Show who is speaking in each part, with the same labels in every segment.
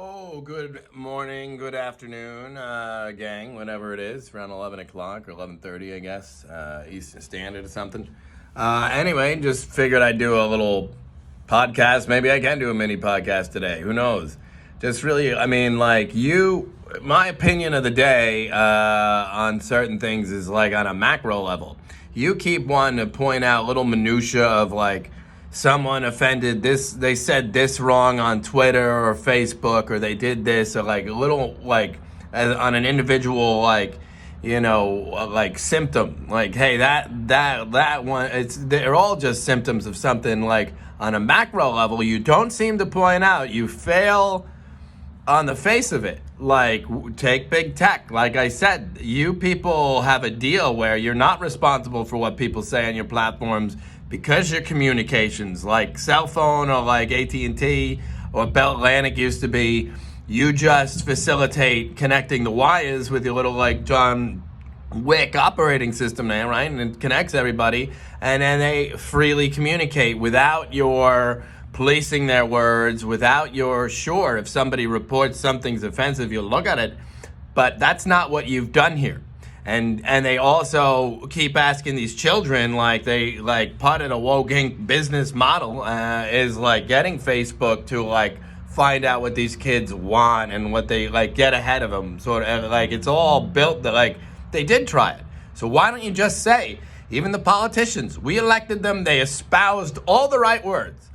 Speaker 1: Oh, good morning, good afternoon, gang, whatever it is, around 11 o'clock or 11:30, I guess, Eastern Standard or something. Anyway, just figured I'd do a little podcast. Maybe I can do a mini podcast today. Who knows? Just really, my opinion of the day on certain things is like on a macro level. You keep wanting to point out little minutia of like, someone offended this, they said this wrong on Twitter or Facebook, or they did this, or like a little, like on an individual, like, like symptom, like, hey, that one, they're all just symptoms of something. Like on a macro level, you don't seem to point out, you fail on the face of it. Like, take big tech. Like I said, you people have a deal where you're not responsible for what people say on your platforms, because your communications, like cell phone or like AT&T or Bell Atlantic used to be, you just facilitate connecting the wires with your little like John Wick operating system there, right? And it connects everybody, and then they freely communicate without your policing their words, without your, sure, if somebody reports something's offensive, you'll look at it, but that's not what you've done here. And they also keep asking these children, like they like part of the woke Inc. business model is like getting Facebook to like find out what these kids want and what they like, get ahead of them. Sort of like it's all built that like they did try it. So why don't you just say, even the politicians, we elected them, they espoused all the right words.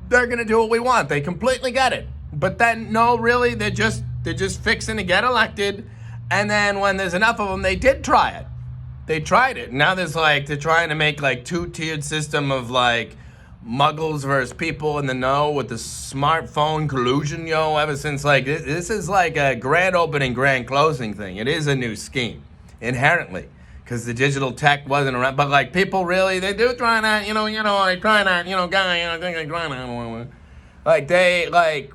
Speaker 1: They're gonna do what we want. They completely get it. But then no, really, they're just fixing to get elected. And then when there's enough of them, they did try it. They tried it. Now there's like, they're trying to make like two-tiered system of like muggles versus people in the know with the smartphone collusion, ever since like, this is like a grand opening, grand closing thing. It is a new scheme, inherently, because the digital tech wasn't around. But like people really, they do try that, they try that, guy, I think they try that. Like they, like,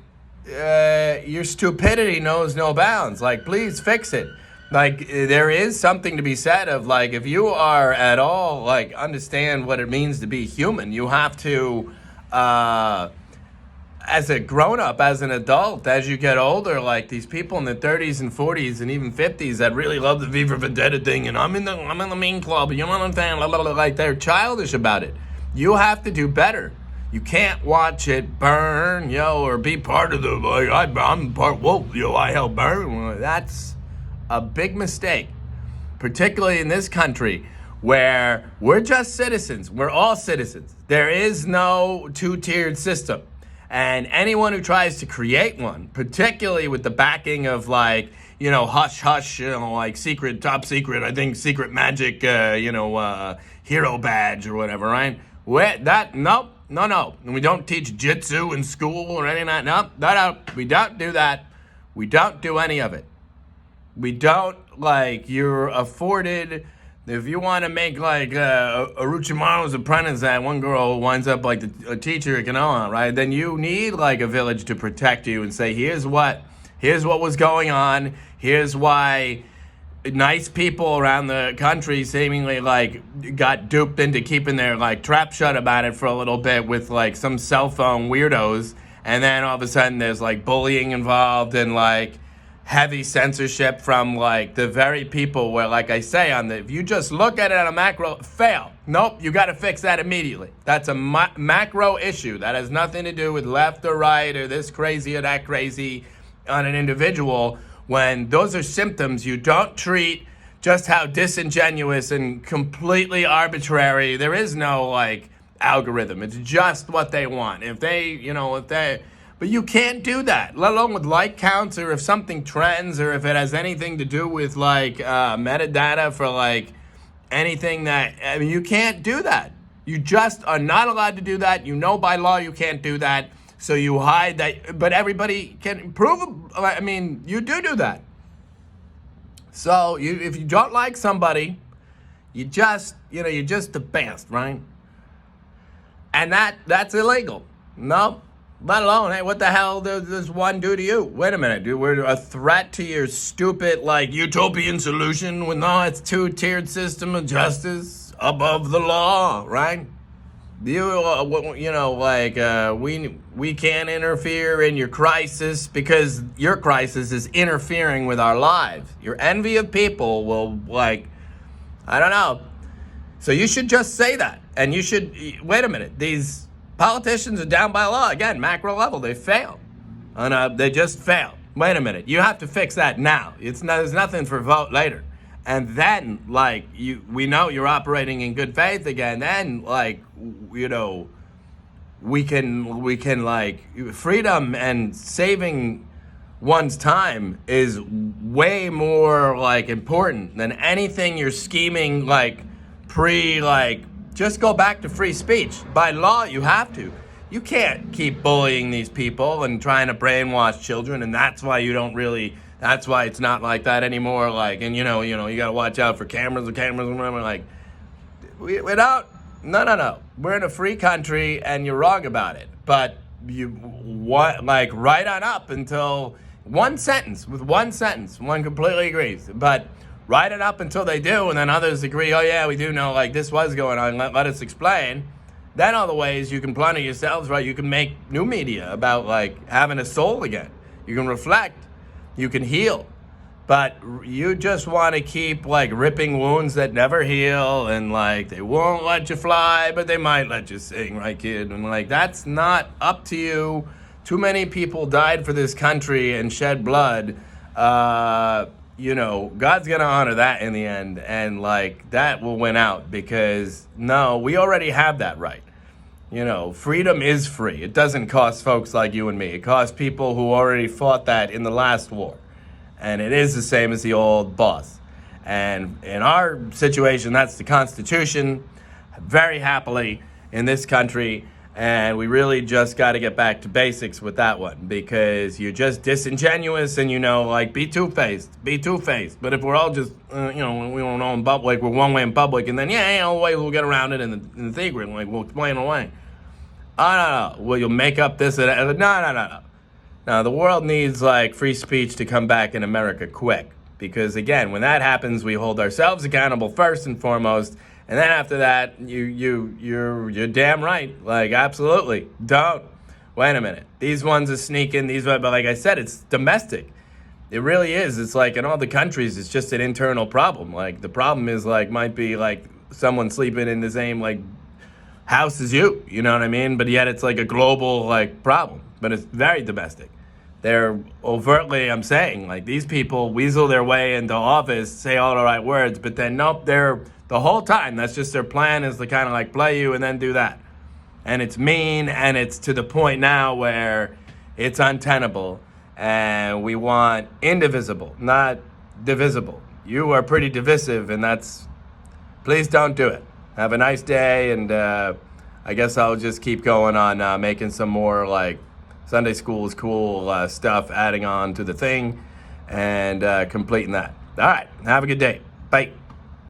Speaker 1: your stupidity knows no bounds. Like, please fix it. Like, there is something to be said of, like, if you are at all, like, understand what it means to be human, you have to, as a grown-up, as an adult, as you get older, like, these people in their 30s and 40s and even 50s that really love the Viva Vendetta thing, and I'm in the mean club, you know what I'm saying? Like, they're childish about it. You have to do better. You can't watch it burn, or be part of the, like, I'm part, I help burn. That's a big mistake, particularly in this country where we're just citizens. We're all citizens. There is no two-tiered system. And anyone who tries to create one, particularly with the backing of like, hush, hush, like secret, top secret, I think secret magic, hero badge or whatever, right? Nope. No. And we don't teach jitsu in school or any of that. No. We don't do that. We don't do any of it. We don't, like, you're afforded, if you want to make, like, Orochimaru's apprentice, that one girl winds up like a teacher at Kanoa, right? Then you need, like, a village to protect you and say, here's what was going on. Here's why nice people around the country seemingly like got duped into keeping their like trap shut about it for a little bit with like some cell phone weirdos, and then all of a sudden there's like bullying involved and like heavy censorship from like the very people where, like I say, if you just look at it on a macro, fail. Nope, you got to fix that immediately. That's a macro issue that has nothing to do with left or right or this crazy or that crazy on an individual. When those are symptoms, you don't treat just how disingenuous and completely arbitrary. There is no like algorithm. It's just what they want. But you can't do that, let alone with like counts, or if something trends, or if it has anything to do with like metadata for like anything you can't do that. You just are not allowed to do that. By law you can't do that. So you hide that, but everybody can prove, you do that. So if you don't like somebody, you're just the best, right? And that's illegal. No, let alone, hey, what the hell does one do to you? Wait a minute, dude, we're a threat to your stupid, like, utopian solution? No, it's two-tiered system of justice above the law, right? we can't interfere in your crisis because your crisis is interfering with our lives. Your envy of people will, I don't know. So you should just say that. And you should, wait a minute, these politicians are down by law. Again, macro level, they failed. They just failed. Wait a minute, you have to fix that now. There's nothing for vote later. And then, we know you're operating in good faith again. Then, we can freedom and saving one's time is way more, important than anything you're scheming, just go back to free speech. By law, you have to. You can't keep bullying these people and trying to brainwash children, and that's why it's not like that anymore. You gotta watch out for cameras, and whatever. No. We're in a free country, and you're wrong about it. But right on up until one completely agrees. But right it up until they do, and then others agree, oh yeah, we do know, this was going on, let us explain. Then all the ways you can plunder yourselves, right? You can make new media about, having a soul again. You can reflect. You can heal. But you just want to keep, ripping wounds that never heal, and, they won't let you fly, but they might let you sing, right, kid? And, that's not up to you. Too many people died for this country and shed blood. God's going to honor that in the end, and, that will win out, because, no, we already have that right. Freedom is free. It doesn't cost folks like you and me. It costs people who already fought that in the last war. And it is the same as the old boss. And in our situation, that's the Constitution, very happily in this country. And we really just got to get back to basics with that one, because you're just disingenuous and, be two-faced. But if we're all just, we don't know in public, we're one way in public, and then, we'll get around it in the secret, we'll explain away. Oh, no. Well, you'll make up this and that. No. Now, the world needs, free speech to come back in America quick. Because, again, when that happens, we hold ourselves accountable first and foremost. And then after that, you're damn right. Absolutely. Don't. Wait a minute. These ones are sneaking. But like I said, it's domestic. It really is. It's in all the countries, it's just an internal problem. The problem is, might be, someone sleeping in the same, house as you. You know what I mean? But yet it's, a global, problem. But it's very domestic. They're overtly, I'm saying, these people weasel their way into office, say all the right words, but then, nope, they're... The whole time, that's just their plan, is to kind of play you and then do that. And it's mean, and it's to the point now where it's untenable. And we want indivisible, not divisible. You are pretty divisive, and please don't do it. Have a nice day, and I guess I'll just keep going on making some more Sunday school is cool stuff, adding on to the thing, and completing that. All right, have a good day. Bye.